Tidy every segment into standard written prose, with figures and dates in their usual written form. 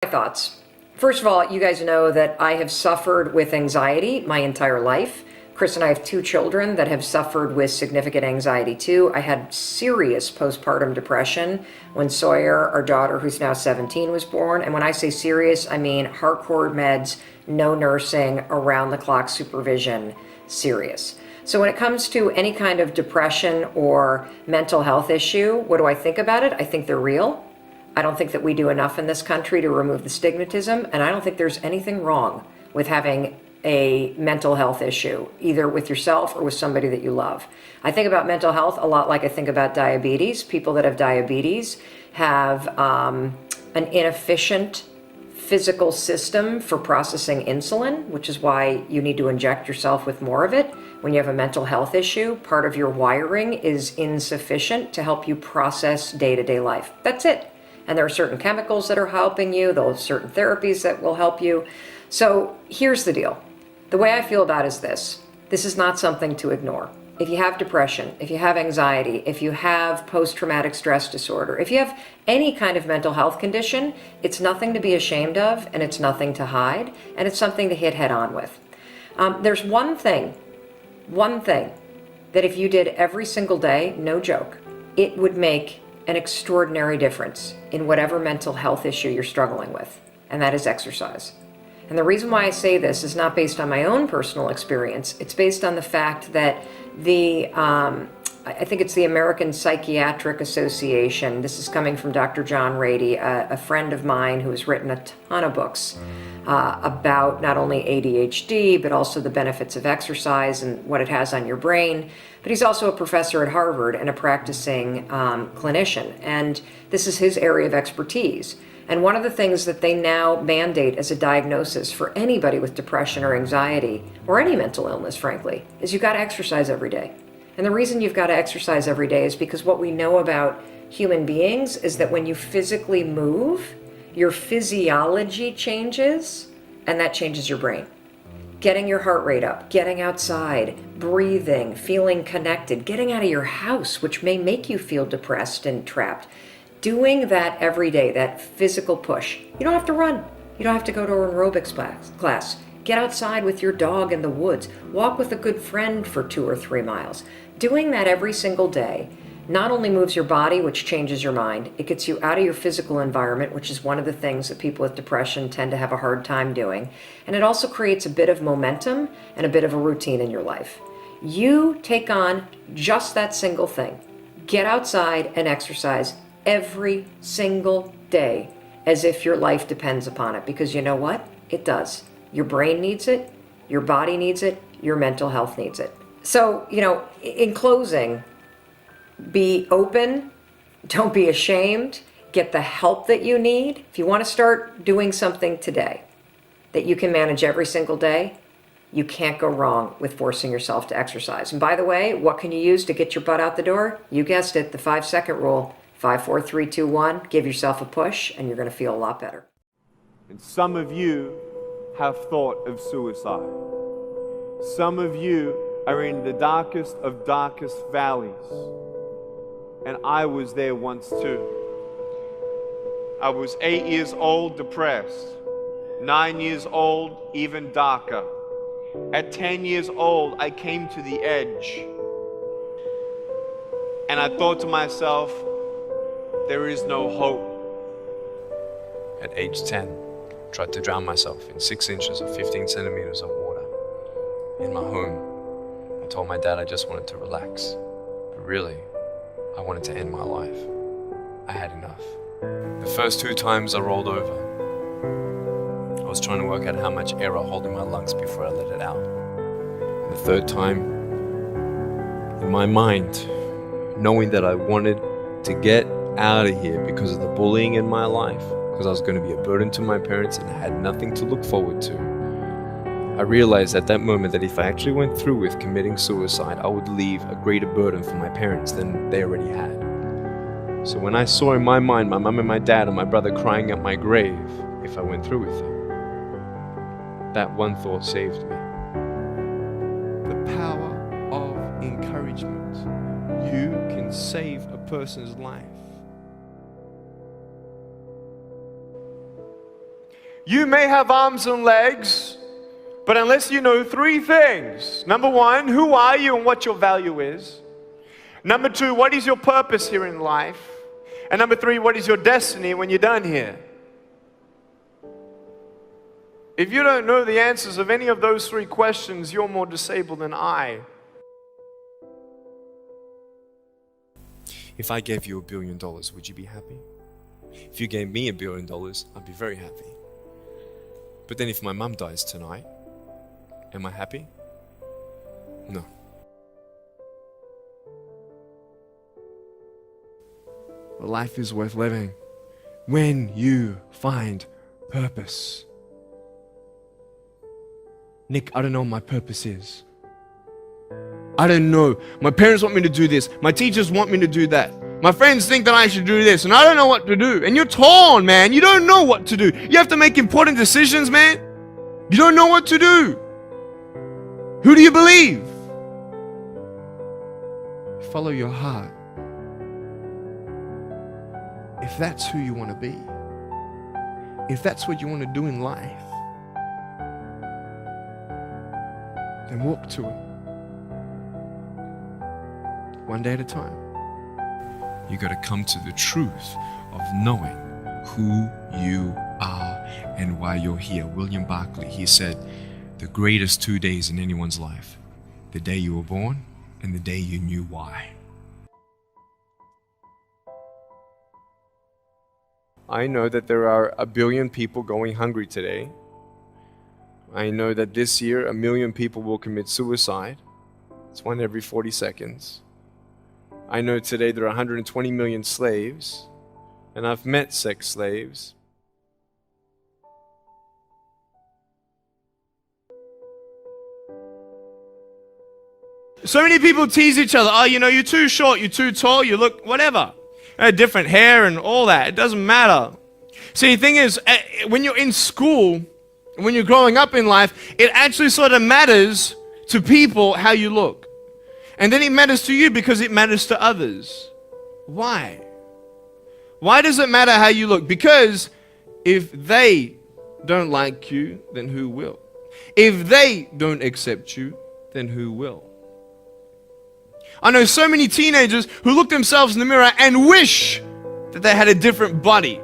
My thoughts. First of all, you guys know that I have suffered with anxiety my entire life. Chris and I have 2 children that have suffered with significant anxiety too. I had serious postpartum depression when Sawyer, our daughter, who's now 17, was born. And when I say serious, I mean hardcore meds, no nursing, around the clock supervision, serious. So when it comes to any kind of depression or mental health issue, what do I think about it? I think they're real. I don't think that we do enough in this country to remove the stigmatism, and I don't think there's anything wrong with having a mental health issue, either with yourself or with somebody that you love. I think about mental health a lot like I think about diabetes. People that have diabetes have an inefficient physical system for processing insulin, which is why you need to inject yourself with more of it. When you have a mental health issue, part of your wiring is insufficient to help you process day-to-day life. That's it. And there are certain chemicals that are helping you. There are certain therapies that will help you. So here's the deal. The way I feel about it is this. This is not something to ignore. If you have depression, if you have anxiety, if you have post-traumatic stress disorder, if you have any kind of mental health condition, it's nothing to be ashamed of, and it's nothing to hide, and it's something to hit head on with. There's one thing that if you did every single day, no joke, it would make an extraordinary difference in whatever mental health issue you're struggling with, and that is exercise. And the reason why I say this is not based on my own personal experience. It's based on the fact that I think it's the American Psychiatric Association. This is coming from Dr. John Rady, a friend of mine who has written a ton of books about not only ADHD, but also the benefits of exercise and what it has on your brain. But he's also a professor at Harvard and a practicing clinician. And this is his area of expertise. And one of the things that they now mandate as a diagnosis for anybody with depression or anxiety, or any mental illness, frankly, is you've got to exercise every day. And the reason you've got to exercise every day is because what we know about human beings is that when you physically move, your physiology changes, and that changes your brain. Getting your heart rate up, getting outside, breathing, feeling connected, getting out of your house, which may make you feel depressed and trapped. Doing that every day, that physical push. You don't have to run. You don't have to go to an aerobics class. Get outside with your dog in the woods. Walk with a good friend for 2 or 3 miles. Doing that every single day not only moves your body, which changes your mind, it gets you out of your physical environment, which is one of the things that people with depression tend to have a hard time doing. And it also creates a bit of momentum and a bit of a routine in your life. You take on just that single thing. Get outside and exercise every single day as if your life depends upon it, because you know what? It does. Your brain needs it, your body needs it, your mental health needs it. So, in closing, be open, don't be ashamed, get the help that you need. If you want to start doing something today that you can manage every single day, you can't go wrong with forcing yourself to exercise. And by the way, what can you use to get your butt out the door? You guessed it, the 5-second rule. 5, 4, 3, 2, 1. Give yourself a push, and you're going to feel a lot better. And some of you have thought of suicide. Some of you are in the darkest of darkest valleys. And I was there once too. I was 8 years old, depressed. 9 years old, even darker. At 10 years old, I came to the edge. And I thought to myself, there is no hope. At age 10, tried to drown myself in 6 inches or 15 centimeters of water. In my home, I told my dad I just wanted to relax. But really, I wanted to end my life. I had enough. The first 2 times I rolled over, I was trying to work out how much air I hold in my lungs before I let it out. And the 3rd time, in my mind, knowing that I wanted to get out of here because of the bullying in my life, because I was going to be a burden to my parents and I had nothing to look forward to. I realized at that moment that if I actually went through with committing suicide, I would leave a greater burden for my parents than they already had. So when I saw in my mind my mum and my dad and my brother crying at my grave if I went through with it, that one thought saved me. The power of encouragement. You can save a person's life. You may have arms and legs, but unless you know three things. Number one, who are you and what your value is? Number two, what is your purpose here in life? And number three, what is your destiny when you're done here? If you don't know the answers of any of those three questions, you're more disabled than I. If I gave you $1 billion, would you be happy? If you gave me $1 billion, I'd be very happy. But then if my mum dies tonight, am I happy? No. Life is worth living when you find purpose. Nick, I don't know what my purpose is. I don't know. My parents want me to do this. My teachers want me to do that. My friends think that I should do this, and I don't know what to do. And you're torn, man. You don't know what to do. You have to make important decisions, man. You don't know what to do. Who do you believe? Follow your heart. If that's who you want to be, if that's what you want to do in life, then walk to it. One day at a time. You got to come to the truth of knowing who you are and why you're here. William Barclay, he said, the greatest 2 days in anyone's life, the day you were born and the day you knew why. I know that there are 1 billion people going hungry today. I know that this year 1 million people will commit suicide. It's one every 40 seconds. I know today there are 120 million slaves, and I've met sex slaves. So many people tease each other. Oh, you're too short, you're too tall, you look whatever. Different hair and all that. It doesn't matter. See, the thing is, when you're in school, when you're growing up in life, it actually sort of matters to people how you look. And then it matters to you because it matters to others. Why? Why does it matter how you look? Because if they don't like you, then who will? If they don't accept you, then who will? I know so many teenagers who look themselves in the mirror and wish that they had a different body.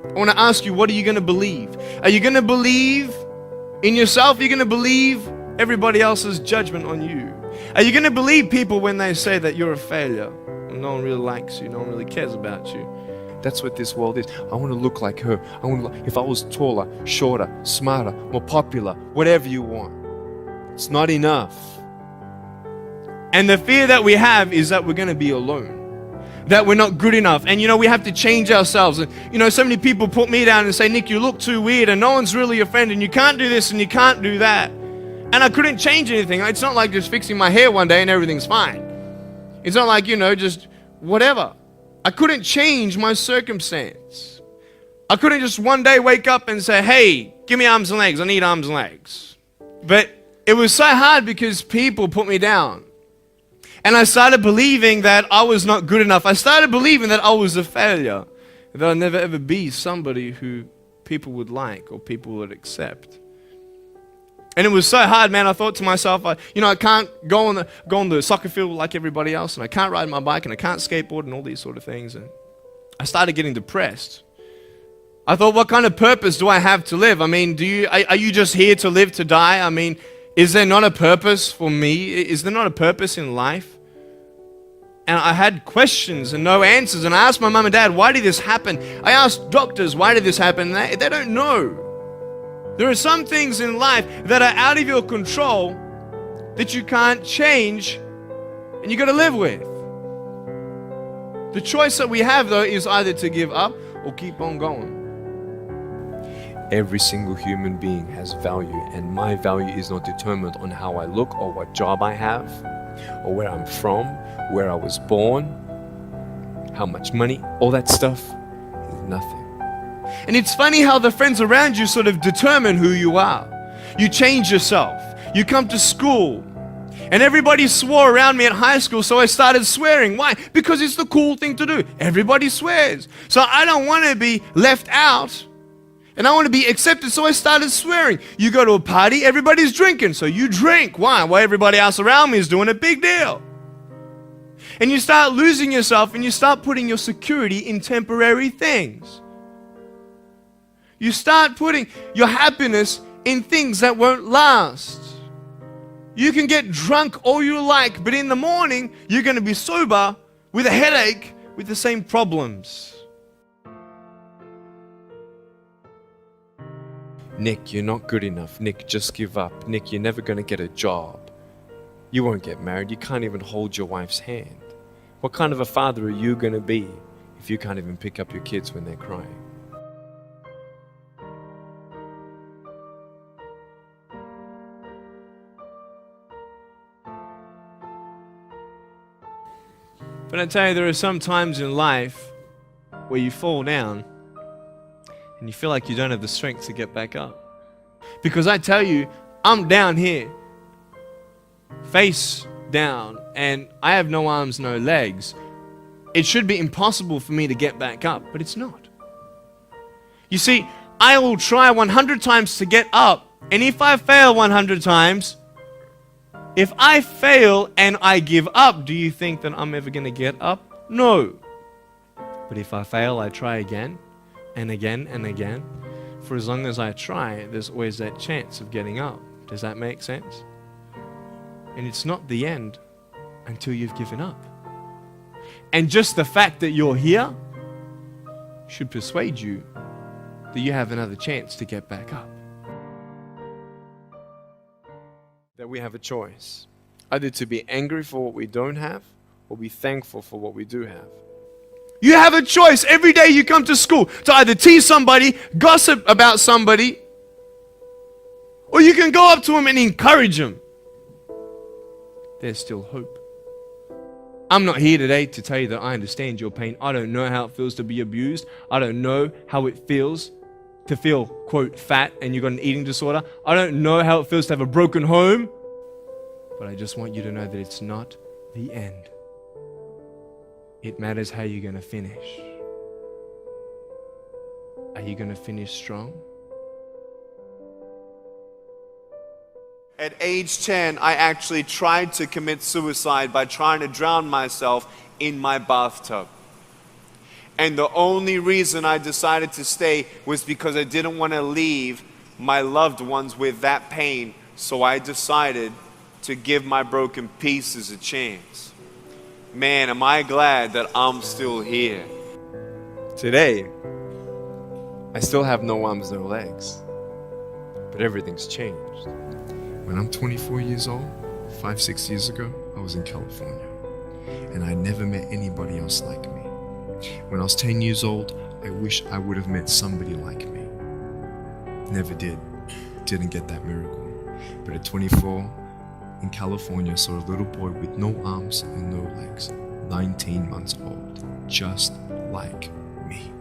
I want to ask you, what are you going to believe? Are you going to believe in yourself? Are you going to believe everybody else's judgment on you? Are you going to believe people when they say that you're a failure? No one really likes you. No one really cares about you. That's what this world is. I want to look like her. If I was taller, shorter, smarter, more popular, whatever you want. It's not enough. And the fear that we have is that we're going to be alone. That we're not good enough. And we have to change ourselves. And so many people put me down and say, Nick, you look too weird and no one's really your friend and you can't do this and you can't do that. And I couldn't change anything. It's not like just fixing my hair one day and everything's fine. It's not like, just whatever. I couldn't change my circumstance. I couldn't just one day wake up and say, hey, give me arms and legs. I need arms and legs. But it was so hard because people put me down. And I started believing that I was not good enough. I started believing that I was a failure. That I'd never ever be somebody who people would like or people would accept. And it was so hard, man. I thought to myself, I can't go on the soccer field like everybody else, and I can't ride my bike, and I can't skateboard, and all these sort of things. And I started getting depressed. I thought, what kind of purpose do I have to live? I mean, are you just here to live to die? I mean, is there not a purpose for me? Is there not a purpose in life? And I had questions and no answers. And I asked my mum and dad, why did this happen? I asked doctors, why did this happen? And they don't know. There are some things in life that are out of your control that you can't change and you got to live with. The choice that we have, though, is either to give up or keep on going. Every single human being has value, and my value is not determined on how I look or what job I have or where I'm from, where I was born, how much money, all that stuff is nothing. And it's funny how the friends around you sort of determine who you are. You change yourself. You come to school. And everybody swore around me at high school, so I started swearing. Why? Because it's the cool thing to do. Everybody swears. So I don't want to be left out. And I want to be accepted, so I started swearing. You go to a party, everybody's drinking, so you drink. Why? Well, everybody else around me is doing a big deal. And you start losing yourself, and you start putting your security in temporary things. You start putting your happiness in things that won't last. You can get drunk all you like, but in the morning, you're going to be sober with a headache with the same problems. Nick, you're not good enough. Nick, just give up. Nick, you're never going to get a job. You won't get married. You can't even hold your wife's hand. What kind of a father are you going to be if you can't even pick up your kids when they're crying? But I tell you, there are some times in life where you fall down and you feel like you don't have the strength to get back up. Because I tell you, I'm down here, face down, and I have no arms, no legs. It should be impossible for me to get back up, but it's not. You see, I will try 100 times to get up, and if I fail 100 times, if I fail and I give up, do you think that I'm ever going to get up? No. But if I fail, I try again and again and again. For as long as I try, there's always that chance of getting up. Does that make sense? And it's not the end until you've given up. And just the fact that you're here should persuade you that you have another chance to get back up. That we have a choice, either to be angry for what we don't have or be thankful for what we do have. You have a choice every day you come to school to either tease somebody, gossip about somebody, or you can go up to them and encourage them. There's still hope. I'm not here today to tell you that I understand your pain. I don't know how it feels to be abused. I don't know how it feels to feel, quote, fat and you've got an eating disorder. I don't know how it feels to have a broken home. But I just want you to know that it's not the end. It matters how you're going to finish. Are you going to finish strong? At age 10, I actually tried to commit suicide by trying to drown myself in my bathtub. And the only reason I decided to stay was because I didn't want to leave my loved ones with that pain. So I decided to give my broken pieces a chance. Man, am I glad that I'm still here. Today, I still have no arms, no legs, but everything's changed. When I'm 24 years old, 5-6 years ago, I was in California, and I never met anybody else like me. When I was 10 years old, I wish I would have met somebody like me. Never did. Didn't get that miracle. But at 24, in California, I saw a little boy with no arms and no legs, 19 months old, just like me.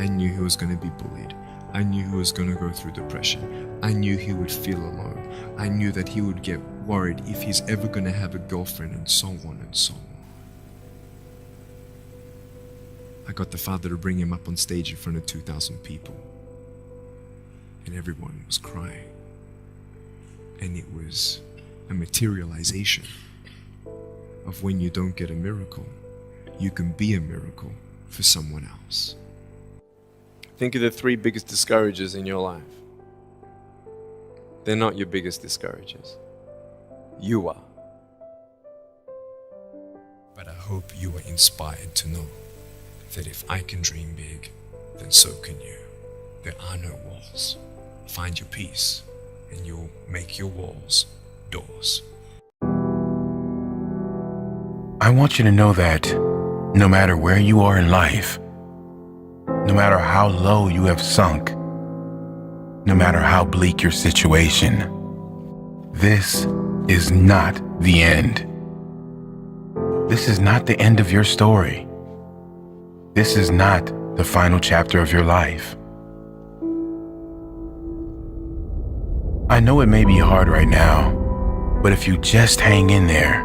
I knew he was going to be bullied. I knew he was going to go through depression. I knew he would feel alone. I knew that he would get worried if he's ever going to have a girlfriend, and so on and so on. I got the father to bring him up on stage in front of 2,000 people. And everyone was crying. And it was a materialization of when you don't get a miracle, you can be a miracle for someone else. Think of the 3 biggest discouragers in your life. They're not your biggest discouragers. You are. But I hope you are inspired to know that if I can dream big, then so can you. There are no walls. Find your peace, and you'll make your walls doors. I want you to know that no matter where you are in life, no matter how low you have sunk, no matter how bleak your situation, this is not the end. This is not the end of your story. This is not the final chapter of your life. I know it may be hard right now, but if you just hang in there,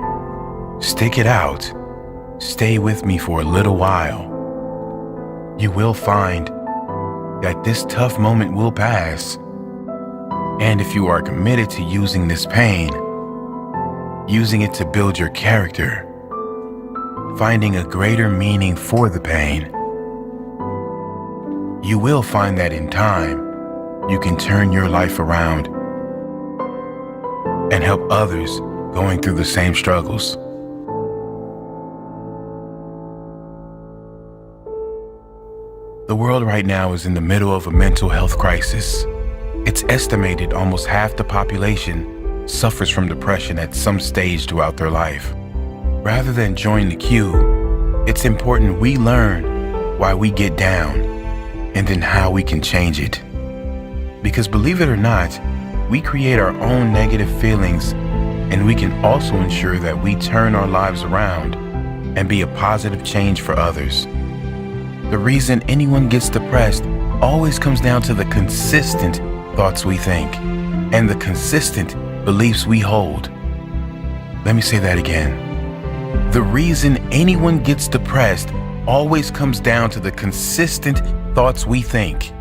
stick it out, stay with me for a little while, you will find that this tough moment will pass. And if you are committed to using this pain, using it to build your character, finding a greater meaning for the pain, you will find that in time, you can turn your life around and help others going through the same struggles. The world right now is in the middle of a mental health crisis. It's estimated almost half the population suffers from depression at some stage throughout their life. Rather than join the queue, it's important we learn why we get down and then how we can change it. Because believe it or not, we create our own negative feelings, and we can also ensure that we turn our lives around and be a positive change for others. The reason anyone gets depressed always comes down to the consistent thoughts we think and the consistent beliefs we hold. Let me say that again. The reason anyone gets depressed always comes down to the consistent thoughts we think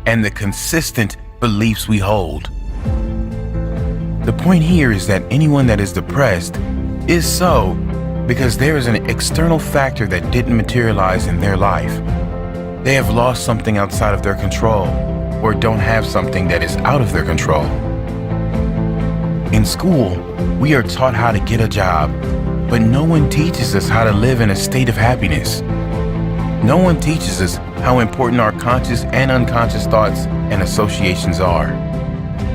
and the consistent beliefs we hold. The point here is that anyone that is depressed is so because there is an external factor that didn't materialize in their life. They have lost something outside of their control or don't have something that is out of their control. In school, we are taught how to get a job, but no one teaches us how to live in a state of happiness. No one teaches us how important our conscious and unconscious thoughts and associations are.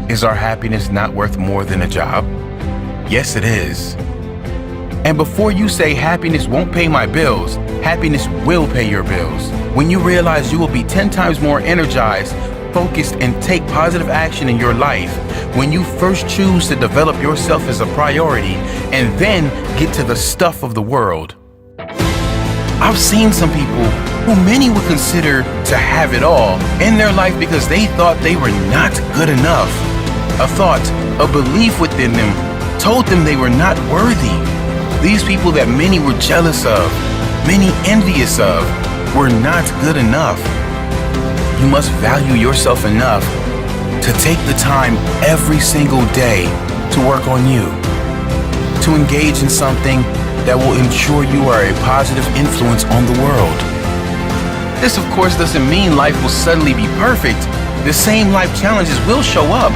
Is our happiness not worth more than a job? Yes, it is. And before you say happiness won't pay my bills, happiness will pay your bills. When you realize you will be 10 times more energized, focused, and take positive action in your life, when you first choose to develop yourself as a priority and then get to the stuff of the world. I've seen some people who many would consider to have it all in their life because they thought they were not good enough. A thought, a belief within them told them they were not worthy. These people that many were jealous of, many envious of, were not good enough. You must value yourself enough to take the time every single day to work on you, to engage in something that will ensure you are a positive influence on the world. This, of course, doesn't mean life will suddenly be perfect. The same life challenges will show up,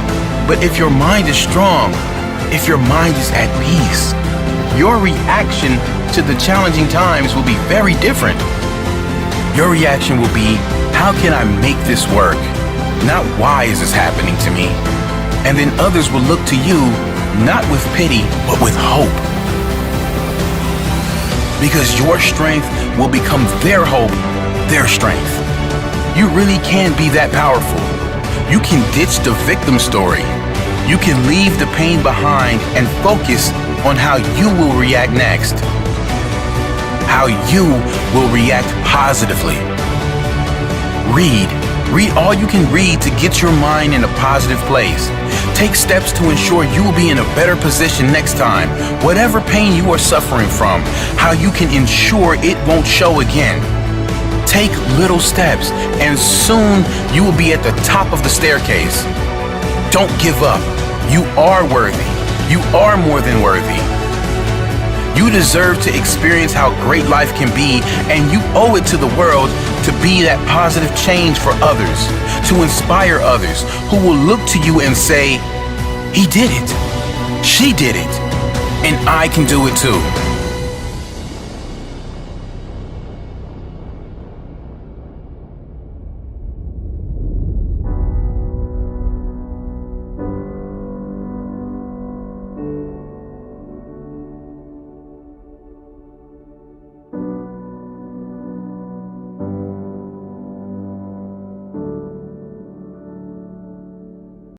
but if your mind is strong, if your mind is at peace, your reaction to the challenging times will be very different. Your reaction will be, how can I make this work? Not why is this happening to me? And then others will look to you, not with pity, but with hope. Because your strength will become their hope, their strength. You really can be that powerful. You can ditch the victim story. You can leave the pain behind and focus on how you will react next. How you will react positively. Read all you can read to get your mind in a positive place. Take steps to ensure you will be in a better position next time. Whatever pain you are suffering from, how you can ensure it won't show again. Take little steps and soon you will be at the top of the staircase. Don't give up. You are worthy. You are more than worthy. You deserve to experience how great life can be, and you owe it to the world to be that positive change for others, to inspire others who will look to you and say, he did it, she did it, and I can do it too.